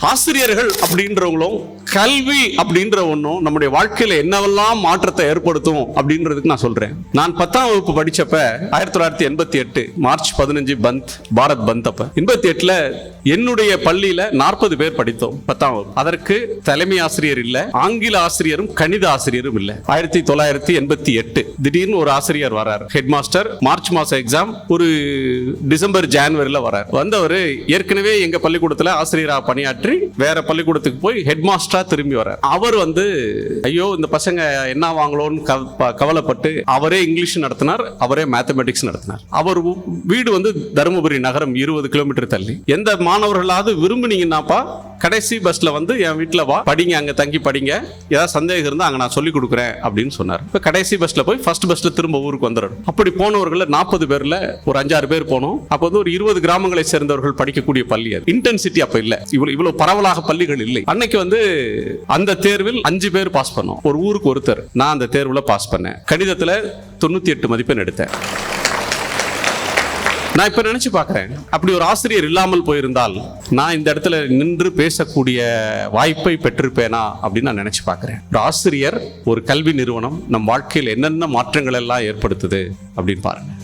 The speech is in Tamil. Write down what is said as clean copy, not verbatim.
ஆசிரியர்கள் அப்படின்றவங்களும் கல்வி அப்படின்ற ஒன்றும் நம்முடைய வாழ்க்கையில என்னவெல்லாம் மாற்றத்தை ஏற்படுத்தும் அப்படின்றதுக்கு நான் சொல்றேன். நான் 10ஆம் வகுப்பு படிச்சப்ப 1988 மார்ச் 15 பந்த், பாரத் பந்த். அப்ப 88ல என்னுடைய பள்ளியில 40 பேர் படித்தோம் 10ஆம் வகுப்பு. அதற்கு தலைமை ஆசிரியர் இல்ல, ஆங்கில ஆசிரியரும் கணித ஆசிரியரும் இல்ல. 1988 திடீர்னு ஒரு ஆசிரியர் வரார், ஹெட் மாஸ்டர். மார்ச் மாசம் எக்ஸாம், ஒரு டிசம்பர் ஜனவரில வரார். வந்தவர் ஏற்கனவே எங்க பள்ளிக்கூடத்துல ஆசிரியரா பணியாற்றி வேற பள்ளிக்கூடத்துக்கு போய் ஹெட் மாஸ்டரா திரும்பி வரார். அவர் ஐயோ இந்த பசங்க என்ன வாங்கலோன்னு கவலைப்பட்டு அவரே இங்கிலீஷ் நடத்தினார், அவரே மேத்தமெட்டிக்ஸ் நடத்தினார். அவர் வீடு தருமபுரி நகரம் 20 கிலோமீட்டர் தள்ளி. எந்த மாணவர்களாவது விரும்புனீங்கன்னாப்பா கடைசி பஸ்ல என் வீட்டுல வா, படிங்க, அங்க தங்கி படிங்க, ஏதாவது சந்தேகம் இருந்தா அங்க நான் சொல்லி கொடுக்குறேன் அப்படின்னு சொன்னார். இப்ப கடைசி பஸ்ல போய் ஃபர்ஸ்ட் பஸ்ல திரும்ப ஊருக்கு வந்துடணும். அப்படி போனவர்கள் 40 பேர்ல ஒரு 5-6 பேர் போனோம். அப்ப ஒரு 20 கிராமங்களை சேர்ந்தவர்கள் படிக்கக்கூடிய பள்ளி. அது இன்டென்சிட்டி அப்ப இல்ல, இவ்வளவு பரவலாக பள்ளிகள் இல்லை. அன்னைக்கு அந்த தேர்வில் 5 பேர் பாஸ் பண்ணோம், ஒரு ஊருக்கு ஒருத்தர். நான் அந்த தேர்வுல பாஸ் பண்ணேன். கணிதத்துல 98 மதிப்பெண் எடுத்தேன். நான் இப்ப நினைச்சு பார்க்கிறேன், அப்படி ஒரு ஆசிரியர் இல்லாமல் போயிருந்தால் நான் இந்த இடத்துல நின்று பேசக்கூடிய வாய்ப்பை பெற்றிருப்பேனா அப்படின்னு நான் நினைச்சு பார்க்கிறேன். ஒரு ஆசிரியர், ஒரு கல்வி நிறுவனம் நம் வாழ்க்கையில் என்னென்ன மாற்றங்கள் எல்லாம் ஏற்படுத்துது அப்படின்னு பாருங்க.